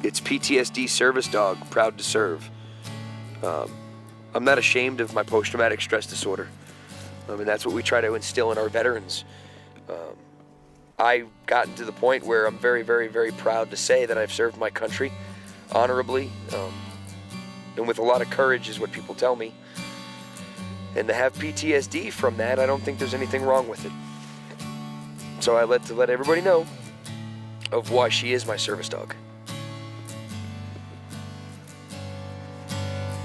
It's PTSD service dog, proud to serve. I'm not ashamed of my post-traumatic stress disorder. And that's what we try to instill in our veterans. I've gotten to the point where I'm very, very, very proud to say that I've served my country honorably, and with a lot of courage is what people tell me. And to have PTSD from that, I don't think there's anything wrong with it. So I let everybody know of why she is my service dog.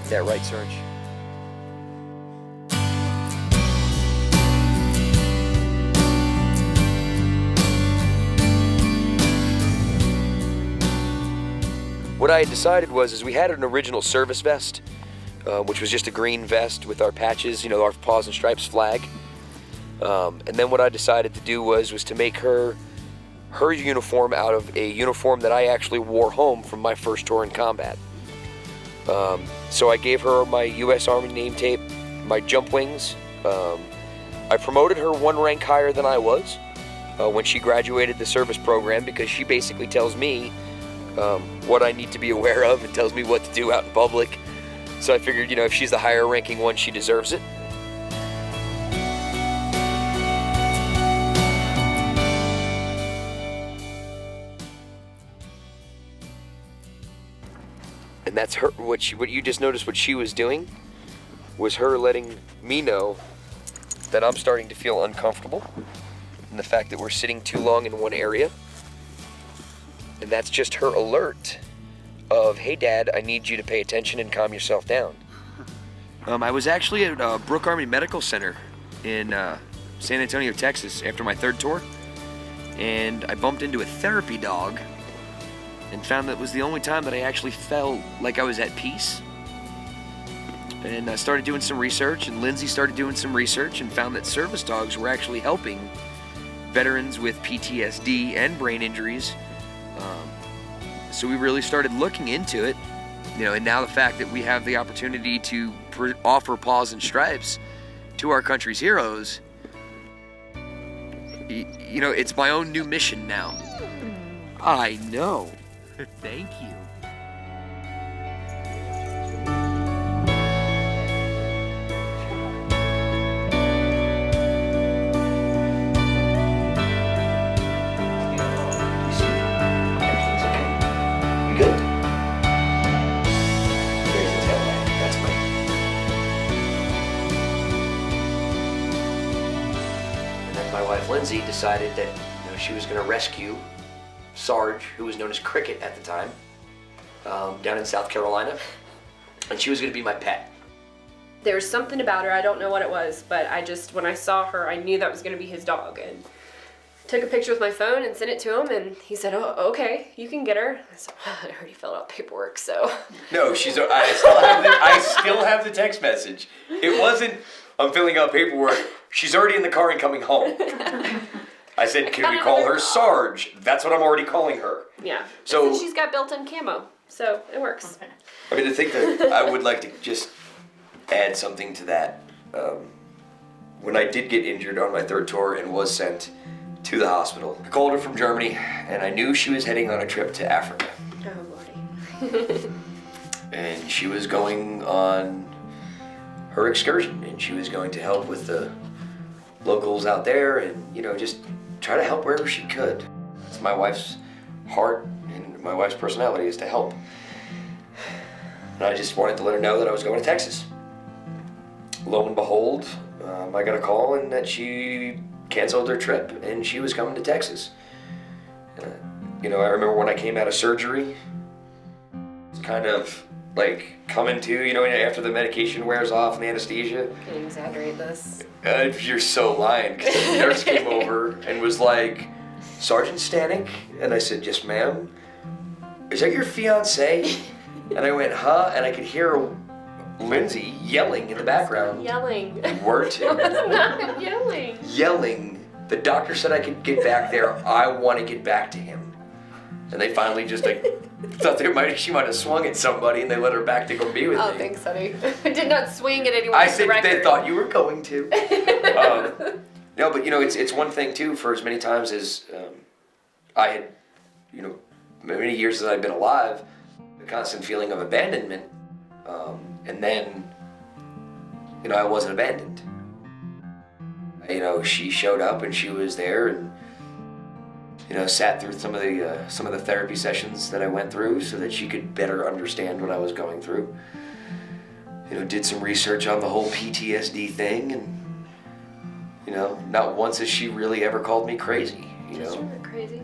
Is that right, Serge? What I had decided was we had an original service vest, which was just a green vest with our patches, our Paws and Stripes flag. And then what I decided to do was to make her uniform out of a uniform that I actually wore home from my first tour in combat. So I gave her my U.S. Army name tape, my jump wings. I promoted her one rank higher than I was when she graduated the service program, because she basically tells me what I need to be aware of and tells me what to do out in public. So I figured, if she's the higher ranking one, she deserves it. And that's her, what you just noticed what she was doing was her letting me know that I'm starting to feel uncomfortable, and the fact that we're sitting too long in one area. And that's just her alert of, hey Dad, I need you to pay attention and calm yourself down. I was actually at Brooke Army Medical Center in San Antonio, Texas after my third tour, and I bumped into a therapy dog and found that was the only time that I actually felt like I was at peace. And I started doing some research, and Lindsay started doing some research, and found that service dogs were actually helping veterans with PTSD and brain injuries. So we really started looking into it, and now the fact that we have the opportunity to offer Paws and Stripes to our country's heroes, it's my own new mission now. I know. Thank you. My wife Lindsay decided that she was going to rescue Sarge, who was known as Cricket at the time, down in South Carolina, and she was going to be my pet. There was something about her, I don't know what it was, but when I saw her, I knew that was going to be his dog, and took a picture with my phone and sent it to him, and he said, "Oh, okay, you can get her." I said, "Well, I already filled out paperwork, so." No, I still have the text message. It wasn't, "I'm filling out paperwork." She's already in the car and coming home. I said, "Can we call her Sarge?" That's what I'm already calling her. Yeah. So she's got built-in camo, so it works. I mean, to think that I would like to just add something to that. When I did get injured on my third tour and was sent to the hospital, I called her from Germany, and I knew she was heading on a trip to Africa. Oh, Lordy. And she was going on her excursion, and she was going to help with the locals out there, and just try to help wherever she could. It's my wife's heart and my wife's personality is to help. And I just wanted to let her know that I was going to Texas. Lo and behold, I got a call and that she canceled her trip and she was coming to Texas. I remember when I came out of surgery, it's kind of like coming to, after the medication wears off and the anesthesia. Can you exaggerate this? You're so lying, because the nurse came over and was like, "Sergeant Stanek?" And I said, "Yes, ma'am." "Is that your fiance?" And I went, "Huh?" And I could hear Lindsay yelling in the background. Yelling. Word to. Not yelling. Yelling. The doctor said I could get back there. I want to get back to him. And they finally just thought she might have swung at somebody, and they let her back to go be with me. Oh, thanks, honey. I did not swing at anyone. I said they thought you were going to. No, but it's one thing too. For as many times as I had, many years that I've been alive, the constant feeling of abandonment, and then, you know, I wasn't abandoned. You know, she showed up and she was there, and you know, sat through some of the therapy sessions that I went through so that she could better understand what I was going through. You know, did some research on the whole PTSD thing, and you know, not once has she really ever called me crazy. You know, you're crazy.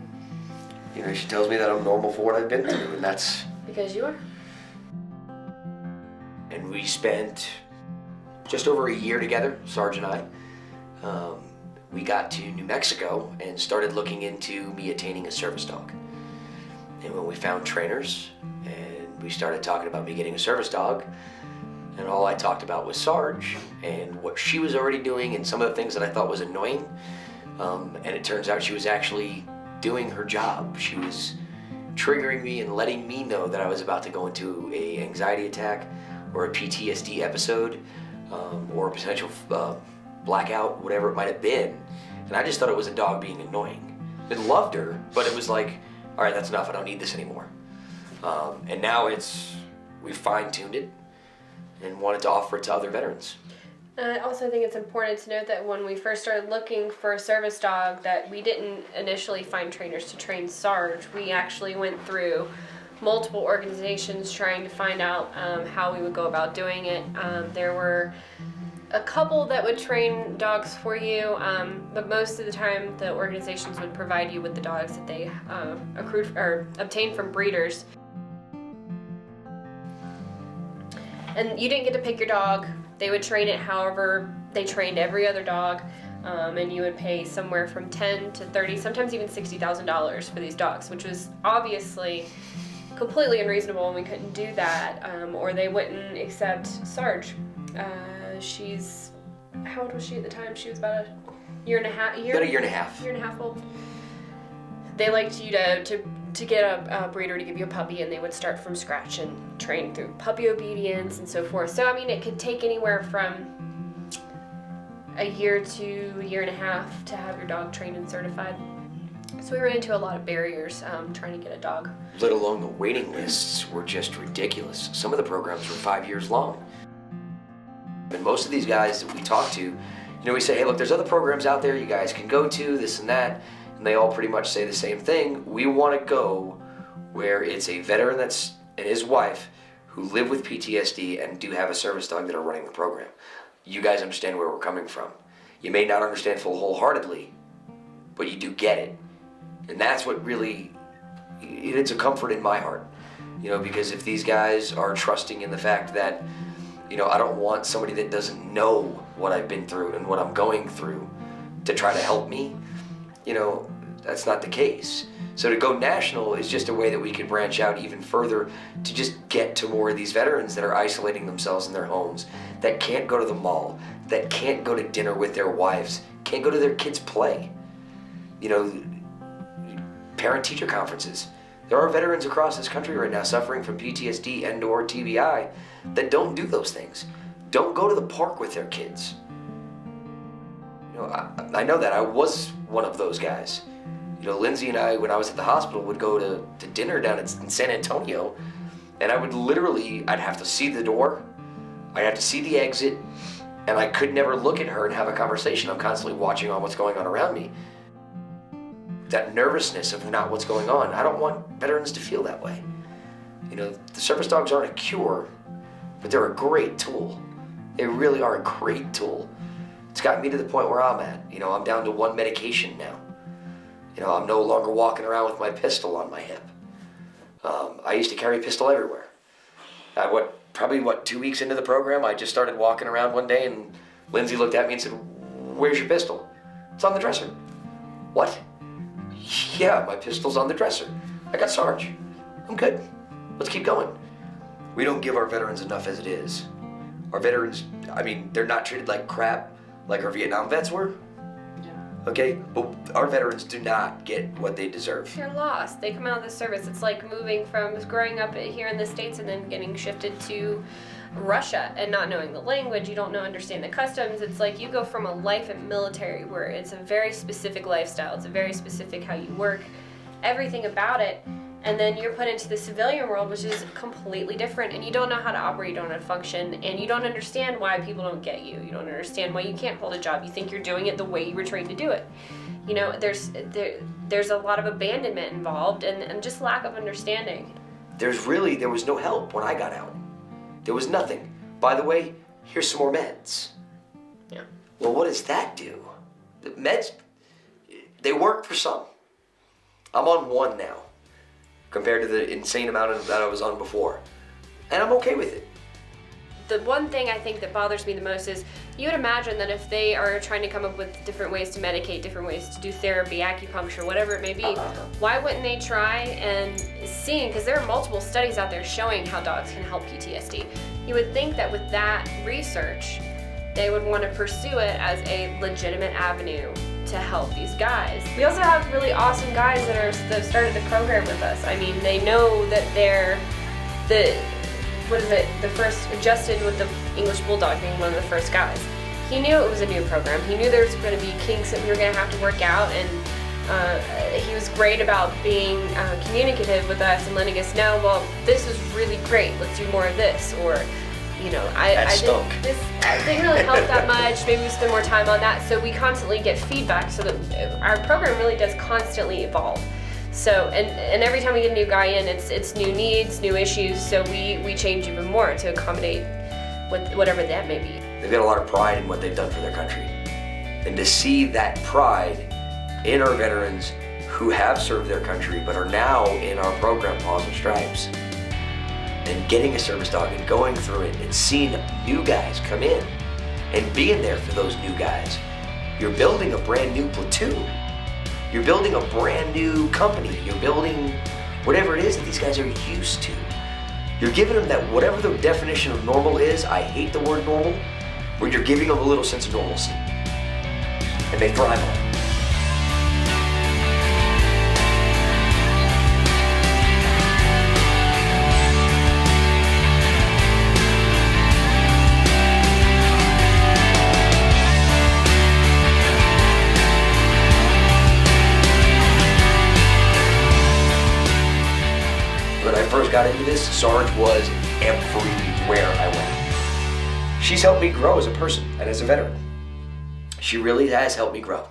You know, she tells me that I'm normal for what I've been through, and that's because you are. And we spent just over a year together, Sarge and I. We got to New Mexico and started looking into me attaining a service dog. And when we found trainers and we started talking about me getting a service dog, and all I talked about was Sarge and what she was already doing and some of the things that I thought was annoying. And it turns out she was actually doing her job. She was triggering me and letting me know that I was about to go into a anxiety attack or a PTSD episode, or a potential blackout, whatever it might have been. And I just thought it was a dog being annoying. I loved her, but it was like, all right, that's enough, I don't need this anymore. And now we fine-tuned it and wanted to offer it to other veterans. I also think it's important to note that when we first started looking for a service dog, that we didn't initially find trainers to train Sarge. We actually went through multiple organizations trying to find out how we would go about doing it. There were a couple that would train dogs for you, but most of the time the organizations would provide you with the dogs that they accrued or obtained from breeders. And you didn't get to pick your dog. They would train it however they trained every other dog, and you would pay somewhere from $10,000 to $30,000, sometimes even $60,000 for these dogs, which was obviously completely unreasonable, and we couldn't do that, or they wouldn't accept Sarge. She's, how old was she at the time? She was about a year and a half. About a year and a half. Year and a half old. They liked you to get a breeder to give you a puppy, and they would start from scratch and train through puppy obedience and so forth. So I mean, it could take anywhere from a year to a year and a half to have your dog trained and certified. So we ran into a lot of barriers trying to get a dog. Let alone the waiting lists were just ridiculous. Some of the programs were 5 years long. And most of these guys that we talk to, you know, we say, hey, look, there's other programs out there you guys can go to, this and that. And they all pretty much say the same thing. We want to go where it's a veteran and his wife who live with PTSD and do have a service dog that are running the program. You guys understand where we're coming from. You may not understand full wholeheartedly, but you do get it. And that's what really, it's a comfort in my heart. You know, because if these guys are trusting in the fact that, you know, I don't want somebody that doesn't know what I've been through and what I'm going through to try to help me, you know, that's not the case. So to go national is just a way that we could branch out even further to just get to more of these veterans that are isolating themselves in their homes, that can't go to the mall, that can't go to dinner with their wives, can't go to their kids' play. You know, parent-teacher conferences. There are veterans across this country right now suffering from PTSD and or TBI that don't do those things. Don't go to the park with their kids. You know, I know that. I was one of those guys. You know, Lindsay and I, when I was at the hospital, would go to dinner down in San Antonio, and I would literally, I'd have to see the door, I'd have to see the exit, and I could never look at her and have a conversation. I'm constantly watching on what's going on around me. That nervousness of not what's going on, I don't want veterans to feel that way. You know, the service dogs aren't a cure, but they're a great tool. They really are a great tool. It's gotten me to the point where I'm at. You know, I'm down to one medication now. You know, I'm no longer walking around with my pistol on my hip. I used to carry a pistol everywhere. Probably 2 weeks into the program, I just started walking around one day, and Lindsay looked at me and said, "Where's your pistol?" "It's on the dresser." "What?" "Yeah, my pistol's on the dresser. I got Sarge. I'm good. Let's keep going." We don't give our veterans enough as it is. Our veterans, I mean, they're not treated like crap like our Vietnam vets were. Okay, but our veterans do not get what they deserve. They're lost. They come out of the service. It's like moving from growing up here in the States and then getting shifted to Russia and not knowing the language. You don't understand the customs. It's like you go from a life in military where it's a very specific lifestyle. It's a very specific how you work, everything about it. And then you're put into the civilian world, which is completely different, and you don't know how to operate, you don't know how to function, and you don't understand why people don't get you. You don't understand why you can't hold a job. You think you're doing it the way you were trained to do it. You know, there's a lot of abandonment involved and just lack of understanding. There was no help when I got out. There was nothing. By the way, here's some more meds. Yeah. Well, what does that do? The meds, they work for some. I'm on one now, compared to the insane amount that I was on before. And I'm okay with it. The one thing I think that bothers me the most is you would imagine that if they are trying to come up with different ways to medicate, different ways to do therapy, acupuncture, whatever it may be, why wouldn't they try and see, because there are multiple studies out there showing how dogs can help PTSD. You would think that with that research, they would want to pursue it as a legitimate avenue to help these guys. We also have really awesome guys that started the program with us. I mean, they know that they're the first, Justin with the English Bulldog being one of the first guys. He knew it was a new program. He knew there was going to be kinks that we were going to have to work out, and he was great about being communicative with us and letting us know, well, this is really great, let's do more of this, or, you know, I didn't really help that much, maybe we spend more time on that. So we constantly get feedback so that our program really does constantly evolve. So, and every time we get a new guy in, it's new needs, new issues, so we change even more to accommodate whatever that may be. They've got a lot of pride in what they've done for their country. And to see that pride in our veterans who have served their country but are now in our program, Paws and Stripes, and getting a service dog and going through it and seeing new guys come in and being there for those new guys. You're building a brand new platoon. You're building a brand new company. You're building whatever it is that these guys are used to. You're giving them that, whatever the definition of normal is, I hate the word normal, but you're giving them a little sense of normalcy. And they thrive on it. When I first got into this, Sarge was everywhere I went. She's helped me grow as a person and as a veteran. She really has helped me grow.